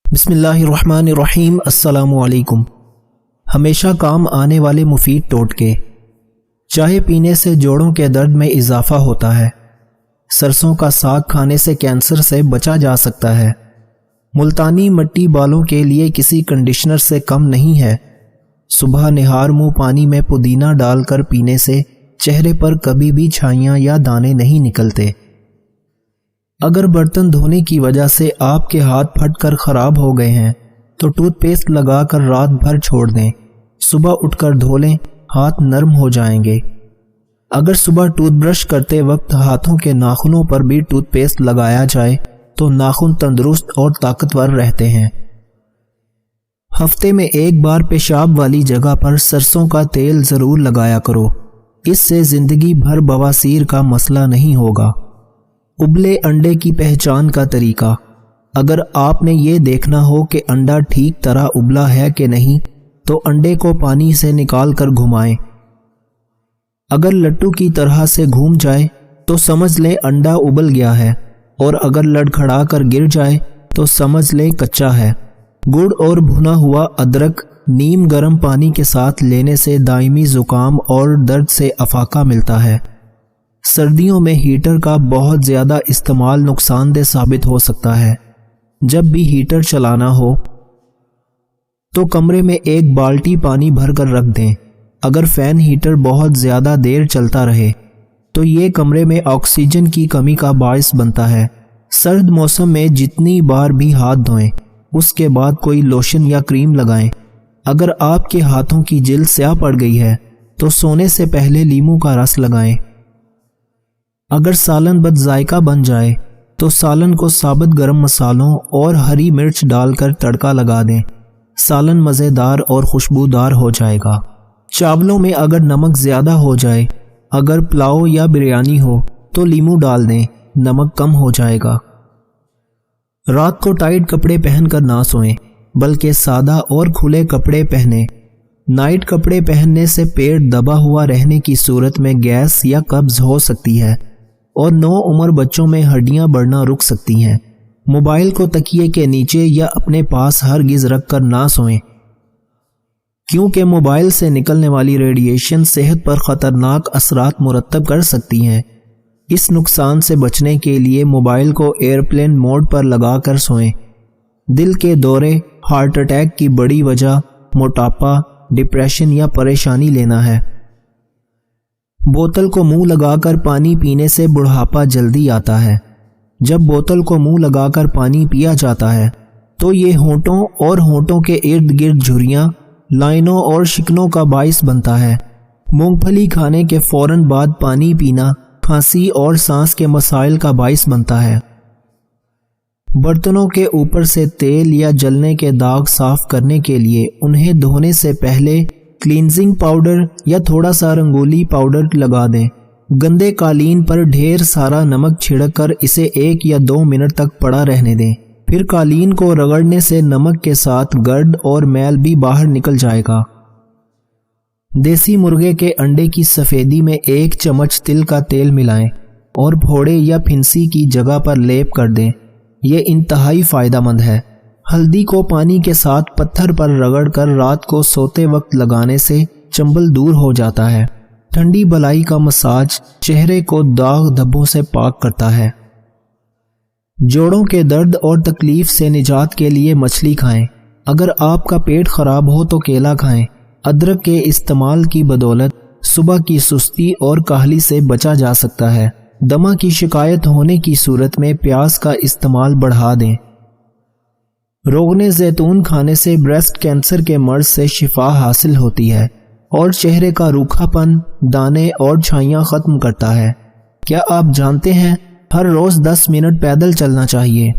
بسم اللہ الرحمن الرحیم۔ السلام علیکم۔ ہمیشہ کام آنے والے مفید ٹوٹکے۔ چائے پینے سے جوڑوں کے درد میں اضافہ ہوتا ہے۔ سرسوں کا ساگ کھانے سے کینسر سے بچا جا سکتا ہے۔ ملتانی مٹی بالوں کے لیے کسی کنڈیشنر سے کم نہیں ہے۔ صبح نہار منہ پانی میں پودینہ ڈال کر پینے سے چہرے پر کبھی بھی چھائیاں یا دانے نہیں نکلتے۔ اگر برتن دھونے کی وجہ سے آپ کے ہاتھ پھٹ کر خراب ہو گئے ہیں تو ٹوتھ پیسٹ لگا کر رات بھر چھوڑ دیں، صبح اٹھ کر دھو لیں، ہاتھ نرم ہو جائیں گے۔ اگر صبح ٹوتھ برش کرتے وقت ہاتھوں کے ناخنوں پر بھی ٹوتھ پیسٹ لگایا جائے تو ناخن تندرست اور طاقتور رہتے ہیں۔ ہفتے میں ایک بار پیشاب والی جگہ پر سرسوں کا تیل ضرور لگایا کرو، اس سے زندگی بھر بواسیر کا مسئلہ نہیں ہوگا۔ ابلے انڈے کی پہچان کا طریقہ۔ اگر آپ نے یہ دیکھنا ہو کہ انڈا ٹھیک طرح ابلا ہے کہ نہیں تو انڈے کو پانی سے نکال کر گھمائیں۔ اگر لٹو کی طرح سے گھوم جائے تو سمجھ لیں انڈا ابل گیا ہے، اور اگر لڑکھڑا کر گر جائے تو سمجھ لیں کچا ہے۔ گڑ اور بھنا ہوا ادرک نیم گرم پانی کے ساتھ لینے سے دائمی زکام اور درد سے افاقہ ملتا ہے۔ سردیوں میں ہیٹر کا بہت زیادہ استعمال نقصان دہ ثابت ہو سکتا ہے۔ جب بھی ہیٹر چلانا ہو تو کمرے میں ایک بالٹی پانی بھر کر رکھ دیں۔ اگر فین ہیٹر بہت زیادہ دیر چلتا رہے تو یہ کمرے میں آکسیجن کی کمی کا باعث بنتا ہے۔ سرد موسم میں جتنی بار بھی ہاتھ دھوئیں، اس کے بعد کوئی لوشن یا کریم لگائیں۔ اگر آپ کے ہاتھوں کی جلد سیاہ پڑ گئی ہے تو سونے سے پہلے لیموں کا رس لگائیں۔ اگر سالن بد ذائقہ بن جائے تو سالن کو ثابت گرم مسالوں اور ہری مرچ ڈال کر تڑکا لگا دیں، سالن مزیدار اور خوشبودار ہو جائے گا۔ چاولوں میں اگر نمک زیادہ ہو جائے، اگر پلاؤ یا بریانی ہو تو لیموں ڈال دیں، نمک کم ہو جائے گا۔ رات کو ٹائٹ کپڑے پہن کر نہ سوئیں، بلکہ سادہ اور کھلے کپڑے پہنیں۔ نائٹ کپڑے پہننے سے پیٹ دبا ہوا رہنے کی صورت میں گیس یا قبض ہو سکتی ہے، اور نو عمر بچوں میں ہڈیاں بڑھنا رک سکتی ہیں۔ موبائل کو تکیے کے نیچے یا اپنے پاس ہرگز رکھ کر نہ سوئیں، کیونکہ موبائل سے نکلنے والی ریڈیشن صحت پر خطرناک اثرات مرتب کر سکتی ہیں۔ اس نقصان سے بچنے کے لیے موبائل کو ایئرپلین موڈ پر لگا کر سوئیں۔ دل کے دورے، ہارٹ اٹیک کی بڑی وجہ موٹاپا، ڈپریشن یا پریشانی لینا ہے۔ بوتل کو منہ لگا کر پانی پینے سے بڑھاپا جلدی آتا ہے۔ جب بوتل کو منہ لگا کر پانی پیا جاتا ہے تو یہ ہونٹوں اور ہونٹوں کے ارد گرد جھریاں، لائنوں اور شکنوں کا باعث بنتا ہے۔ مونگ پھلی کھانے کے فوراً بعد پانی پینا کھانسی اور سانس کے مسائل کا باعث بنتا ہے۔ برتنوں کے اوپر سے تیل یا جلنے کے داغ صاف کرنے کے لیے انہیں دھونے سے پہلے کلینزنگ پاؤڈر یا تھوڑا سا رنگولی پاؤڈر لگا دیں۔ گندے قالین پر ڈھیر سارا نمک چھڑک کر اسے 1 یا 2 منٹ تک پڑا رہنے دیں، پھر قالین کو رگڑنے سے نمک کے ساتھ گرد اور میل بھی باہر نکل جائے گا۔ دیسی مرغے کے انڈے کی سفیدی میں 1 چمچ تل کا تیل ملائیں اور پھوڑے یا پھنسی کی جگہ پر لیپ کر دیں، یہ انتہائی فائدہ مند ہے۔ ہلدی کو پانی کے ساتھ پتھر پر رگڑ کر رات کو سوتے وقت لگانے سے چنبل دور ہو جاتا ہے۔ ٹھنڈی بلائی کا مساج چہرے کو داغ دھبوں سے پاک کرتا ہے۔ جوڑوں کے درد اور تکلیف سے نجات کے لیے مچھلی کھائیں۔ اگر آپ کا پیٹ خراب ہو تو کیلا کھائیں۔ ادرک کے استعمال کی بدولت صبح کی سستی اور کاہلی سے بچا جا سکتا ہے۔ دمہ کی شکایت ہونے کی صورت میں پیاز کا استعمال بڑھا دیں۔ روغن زیتون کھانے سے بریسٹ کینسر کے مرض سے شفا حاصل ہوتی ہے اور چہرے کا روکھا پن، دانے اور چھائیاں ختم کرتا ہے۔ کیا آپ جانتے ہیں ہر روز 10 منٹ پیدل چلنا چاہیے؟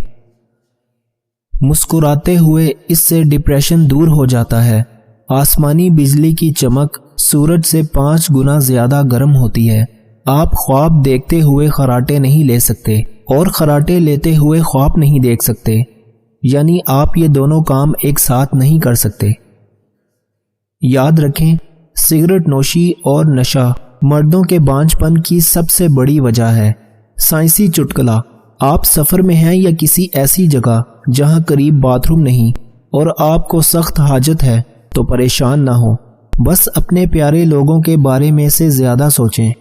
مسکراتے ہوئے اس سے ڈپریشن دور ہو جاتا ہے۔ آسمانی بجلی کی چمک سورج سے 5 گنا زیادہ گرم ہوتی ہے۔ آپ خواب دیکھتے ہوئے خراٹے نہیں لے سکتے اور خراٹے لیتے ہوئے خواب نہیں دیکھ سکتے، یعنی آپ یہ دونوں کام ایک ساتھ نہیں کر سکتے۔ یاد رکھیں، سگریٹ نوشی اور نشہ مردوں کے بانجھ پن کی سب سے بڑی وجہ ہے۔ سائنسی چٹکلا: آپ سفر میں ہیں یا کسی ایسی جگہ جہاں قریب باتھ روم نہیں اور آپ کو سخت حاجت ہے تو پریشان نہ ہو، بس اپنے پیارے لوگوں کے بارے میں سے زیادہ سوچیں۔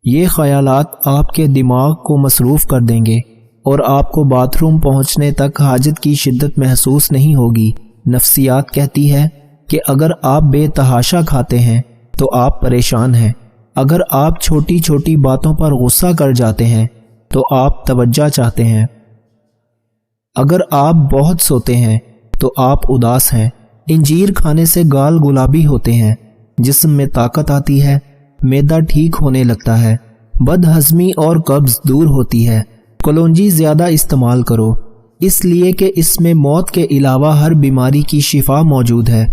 یہ خیالات آپ کے دماغ کو مصروف کر دیں گے اور آپ کو باتھ روم پہنچنے تک حاجت کی شدت محسوس نہیں ہوگی۔ نفسیات کہتی ہے کہ اگر آپ بے تحاشا کھاتے ہیں تو آپ پریشان ہیں، اگر آپ چھوٹی چھوٹی باتوں پر غصہ کر جاتے ہیں تو آپ توجہ چاہتے ہیں، اگر آپ بہت سوتے ہیں تو آپ اداس ہیں۔ انجیر کھانے سے گال گلابی ہوتے ہیں، جسم میں طاقت آتی ہے، معدہ ٹھیک ہونے لگتا ہے، بد ہضمی اور قبض دور ہوتی ہے۔ کلونجی زیادہ استعمال کرو، اس لیے کہ اس میں موت کے علاوہ ہر بیماری کی شفا موجود ہے۔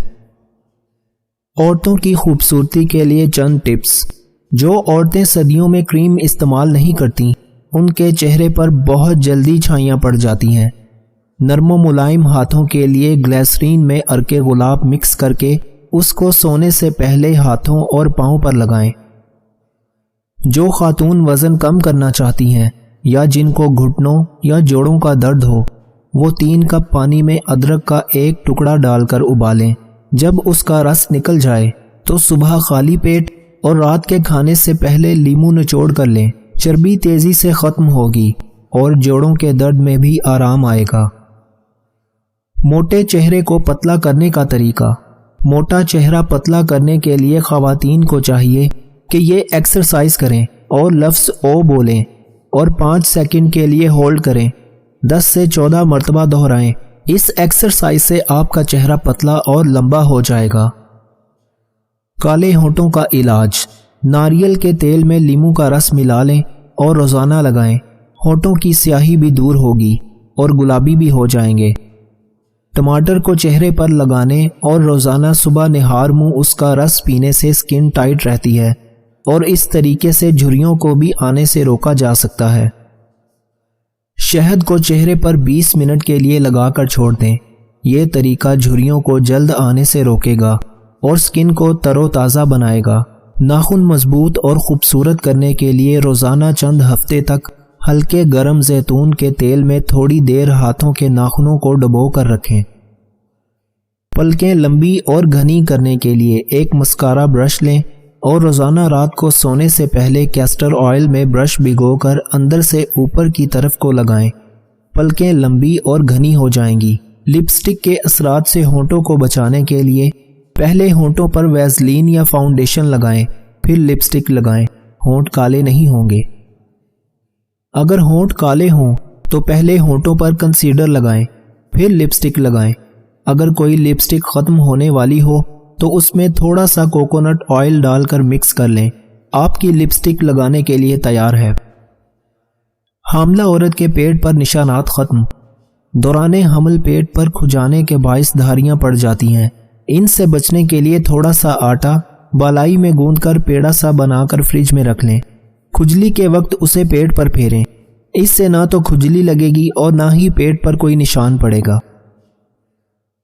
عورتوں کی خوبصورتی کے لیے چند ٹپس۔ جو عورتیں صدیوں میں کریم استعمال نہیں کرتیں ان کے چہرے پر بہت جلدی چھائیاں پڑ جاتی ہیں۔ نرم و ملائم ہاتھوں کے لیے گلیسرین میں عرق گلاب مکس کر کے اس کو سونے سے پہلے ہاتھوں اور پاؤں پر لگائیں۔ جو خاتون وزن کم کرنا چاہتی ہیں یا جن کو گھٹنوں یا جوڑوں کا درد ہو، وہ 3 کپ پانی میں ادرک کا 1 ٹکڑا ڈال کر ابالیں۔ جب اس کا رس نکل جائے تو صبح خالی پیٹ اور رات کے کھانے سے پہلے لیموں نچوڑ کر لیں۔ چربی تیزی سے ختم ہوگی اور جوڑوں کے درد میں بھی آرام آئے گا۔ موٹے چہرے کو پتلا کرنے کا طریقہ۔ موٹا چہرہ پتلا کرنے کے لیے خواتین کو چاہیے کہ یہ ایکسرسائز کریں اور لفظ او بولیں اور 5 سیکنڈ کے لیے ہولڈ کریں، 10 سے 14 مرتبہ دہرائیں۔ اس ایکسرسائز سے آپ کا چہرہ پتلا اور لمبا ہو جائے گا۔ کالے ہونٹوں کا علاج۔ ناریل کے تیل میں لیموں کا رس ملا لیں اور روزانہ لگائیں، ہونٹوں کی سیاہی بھی دور ہوگی اور گلابی بھی ہو جائیں گے۔ ٹماٹر کو چہرے پر لگانے اور روزانہ صبح نہار منہ اس کا رس پینے سے سکن ٹائٹ رہتی ہے اور اس طریقے سے جھریوں کو بھی آنے سے روکا جا سکتا ہے۔ شہد کو چہرے پر 20 منٹ کے لیے لگا کر چھوڑ دیں۔ یہ طریقہ جھریوں کو جلد آنے سے روکے گا اور سکن کو تر و تازہ بنائے گا۔ ناخن مضبوط اور خوبصورت کرنے کے لیے روزانہ چند ہفتے تک ہلکے گرم زیتون کے تیل میں تھوڑی دیر ہاتھوں کے ناخنوں کو ڈبو کر رکھیں۔ پلکیں لمبی اور گھنی کرنے کے لیے ایک مسکارا برش لیں اور روزانہ رات کو سونے سے پہلے کیسٹر آئل میں برش بھگو کر اندر سے اوپر کی طرف کو لگائیں۔ پلکیں لمبی اور گھنی ہو جائیں گی۔ لپسٹک کے اثرات سے ہونٹوں کو بچانے کے لیے پہلے ہونٹوں پر ویزلین یا فاؤنڈیشن لگائیں، پھر لپسٹک لگائیں۔ ہونٹ کالے نہیں ہوں گے۔ اگر ہونٹ کالے ہوں تو پہلے ہونٹوں پر کنسیلر لگائیں، پھر لپسٹک لگائیں۔ اگر کوئی لپسٹک ختم ہونے والی ہو تو اس میں تھوڑا سا کوکونٹ آئل ڈال کر مکس کر لیں۔ آپ کی لپسٹک لگانے کے لیے تیار ہے۔ حاملہ عورت کے پیٹ پر نشانات ختم۔ دوران حمل پیٹ پر کھجانے کے باعث دھاریاں پڑ جاتی ہیں۔ ان سے بچنے کے لیے تھوڑا سا آٹا بالائی میں گوندھ کر پیڑا سا بنا کر فریج میں رکھ لیں۔ کھجلی کے وقت اسے پیٹ پر پھیریں، اس سے نہ تو کھجلی لگے گی اور نہ ہی پیٹ پر کوئی نشان پڑے گا۔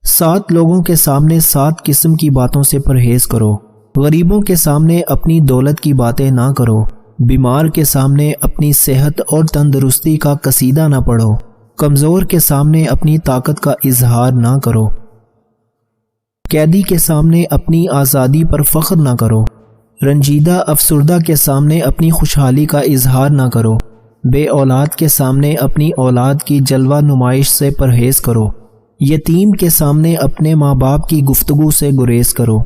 7 لوگوں کے سامنے 7 قسم کی باتوں سے پرہیز کرو۔ غریبوں کے سامنے اپنی دولت کی باتیں نہ کرو۔ بیمار کے سامنے اپنی صحت اور تندرستی کا قصیدہ نہ پڑھو۔ کمزور کے سامنے اپنی طاقت کا اظہار نہ کرو۔ قیدی کے سامنے اپنی آزادی پر فخر نہ کرو۔ رنجیدہ افسردہ کے سامنے اپنی خوشحالی کا اظہار نہ کرو۔ بے اولاد کے سامنے اپنی اولاد کی جلوہ نمائش سے پرہیز کرو۔ یتیم کے سامنے اپنے ماں باپ کی گفتگو سے گریز کرو۔